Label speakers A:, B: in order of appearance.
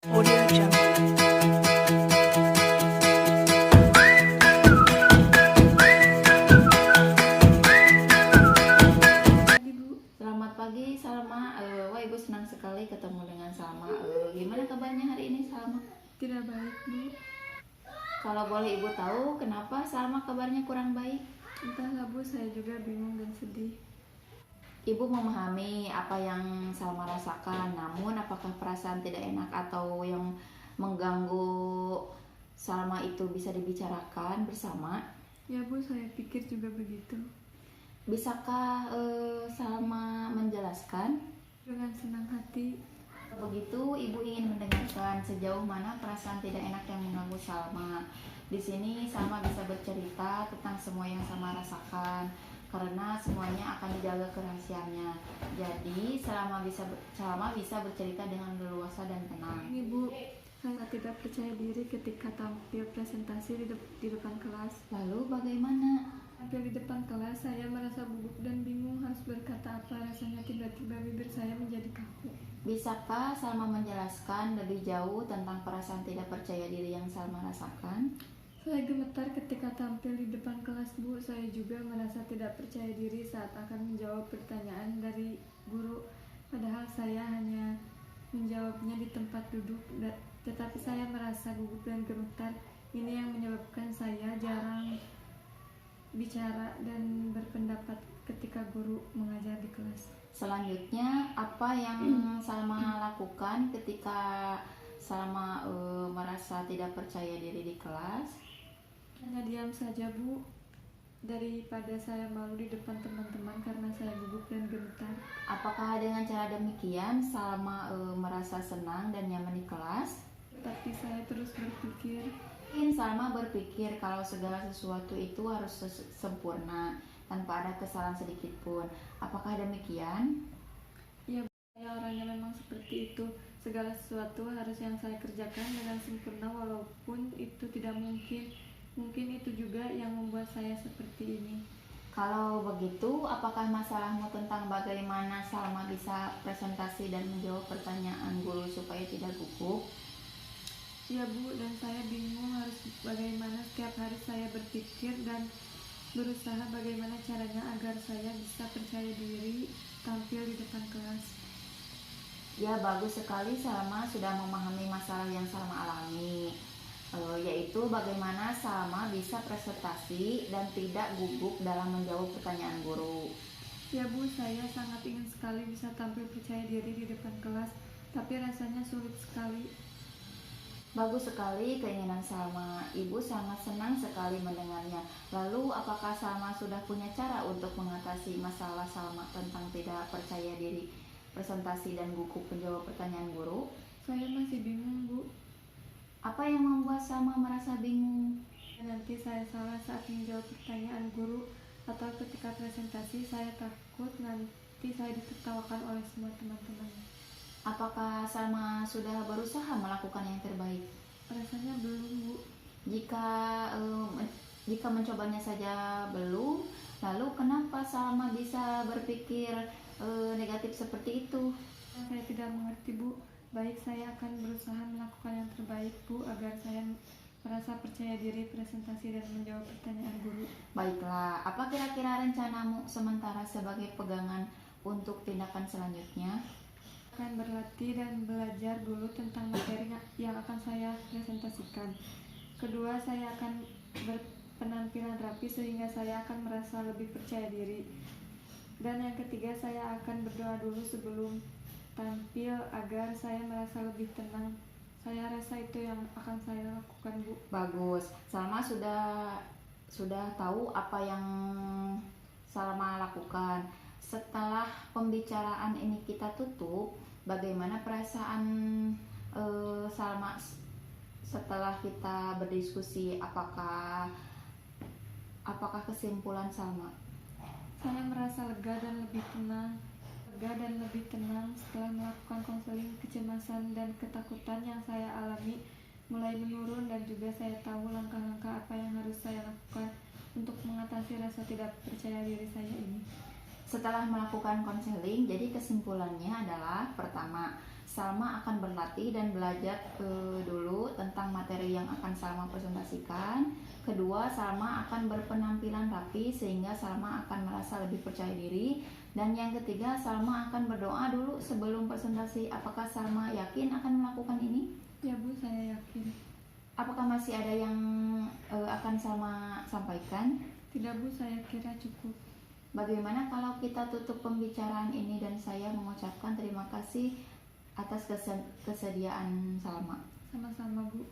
A: Audio Jungle.
B: Selamat pagi Salma. Wah Ibu senang sekali ketemu dengan Salma. Gimana kabarnya hari ini Salma?
C: Tidak baik, Bu.
B: Kalau boleh Ibu tahu kenapa Salma kabarnya kurang baik?
C: Entahlah, Bu, saya juga bingung dan sedih.
B: Ibu memahami apa yang Salma rasakan, namun apakah perasaan tidak enak atau yang mengganggu Salma itu bisa dibicarakan bersama?
C: Ya, Bu, saya pikir juga begitu.
B: Bisakah Salma menjelaskan?
C: Dengan senang hati,
B: Begitu Ibu ingin mendengarkan sejauh mana perasaan tidak enak yang mengganggu Salma. Di sini Salma bisa bercerita tentang semua yang Salma rasakan karena semuanya akan dijaga kerahasiaannya. Jadi Salma bisa bercerita dengan leluasa dan tenang.
C: ini, Bu, saya tidak percaya diri ketika tampil presentasi di depan kelas.
B: Lalu bagaimana?
C: Tampil di depan kelas, saya merasa gugup dan bingung harus berkata apa. Rasanya tiba-tiba bibir saya menjadi kaku.
B: Bisakah Salma menjelaskan lebih jauh tentang perasaan tidak percaya diri yang Salma rasakan?
C: Saya gemetar ketika tampil di depan kelas, Bu. Saya juga merasa tidak percaya diri saat akan menjawab pertanyaan dari guru. Padahal saya hanya menjawabnya di tempat duduk, tetapi saya merasa gugup dan gemetar. Ini yang menyebabkan saya jarang bicara dan berpendapat ketika guru mengajar di kelas.
B: Selanjutnya, apa yang Salma lakukan ketika Salma merasa tidak percaya diri di kelas?
C: Hanya diam saja, Bu, daripada saya malu di depan teman-teman karena saya gugup dan gemetar.
B: Apakah dengan cara demikian Salma merasa senang dan nyaman di kelas?
C: Tapi saya terus berpikir,
B: Mungkin Salma berpikir kalau segala sesuatu itu harus sempurna tanpa ada kesalahan sedikit pun. Apakah demikian?
C: ya, saya orangnya memang seperti itu. Segala sesuatu harus yang saya kerjakan dengan sempurna walaupun itu tidak mungkin. Mungkin itu juga yang membuat saya seperti ini.
B: Kalau begitu, apakah masalahmu tentang bagaimana Salma bisa presentasi dan menjawab pertanyaan guru supaya tidak gugup?
C: Ya, Bu, dan saya bingung harus bagaimana. Setiap hari saya berpikir dan berusaha bagaimana caranya agar saya bisa percaya diri tampil di depan kelas.
B: Ya, bagus sekali Salma sudah memahami masalah yang Salma alami, yaitu bagaimana Salma bisa presentasi dan tidak gugup dalam menjawab pertanyaan guru.
C: Ya, Bu, saya sangat ingin sekali bisa tampil percaya diri di depan kelas, tapi rasanya sulit sekali.
B: Bagus sekali keinginan Salma. Ibu sangat senang sekali mendengarnya. Lalu, apakah Salma sudah punya cara untuk mengatasi masalah Salma tentang tidak percaya diri, presentasi dan gugup menjawab pertanyaan guru?
C: Saya masih bingung, Bu.
B: Apa yang membuat Salma merasa bingung?
C: Nanti saya salah saat menjawab pertanyaan guru atau ketika presentasi, saya takut nanti saya ditertawakan oleh semua teman-teman.
B: Apakah Salma sudah berusaha melakukan yang terbaik?
C: Rasanya belum, Bu.
B: Jika mencobanya saja belum, lalu kenapa Salma bisa berpikir negatif seperti itu?
C: Saya tidak mengerti, Bu. Baik, saya akan berusaha melakukan yang terbaik, Bu, agar saya merasa percaya diri presentasi dan menjawab pertanyaan guru.
B: Baiklah, apa kira-kira rencanamu sementara sebagai pegangan untuk tindakan selanjutnya?
C: Akan berlatih dan belajar dulu tentang materi yang akan saya presentasikan. Kedua, saya akan berpenampilan rapi sehingga saya akan merasa lebih percaya diri. Dan yang ketiga, saya akan berdoa dulu sebelum tampil agar saya merasa lebih tenang. Saya rasa itu yang akan saya lakukan, Bu.
B: Bagus, Salma sudah tahu apa yang Salma lakukan. Setelah pembicaraan ini kita tutup, bagaimana perasaan Salma setelah kita berdiskusi? Apakah kesimpulan Salma?
C: Saya merasa lega dan lebih tenang setelah melakukan konseling. Kecemasan dan ketakutan yang saya alami mulai menurun dan juga saya tahu langkah-langkah apa yang harus saya lakukan untuk mengatasi rasa tidak percaya diri saya ini.
B: Setelah melakukan konseling, jadi kesimpulannya adalah pertama, Salma akan berlatih dan belajar dulu tentang materi yang akan Salma presentasikan. Kedua, Salma akan berpenampilan rapi sehingga Salma akan merasa lebih percaya diri. Dan yang ketiga, Salma akan berdoa dulu sebelum presentasi. Apakah Salma yakin akan melakukan ini?
C: Ya Bu, saya yakin.
B: Apakah masih ada yang akan Salma sampaikan?
C: Tidak Bu, saya kira cukup.
B: Bagaimana kalau kita tutup pembicaraan ini dan saya mengucapkan terima kasih atas kesediaan Salma.
C: Sama-sama Bu.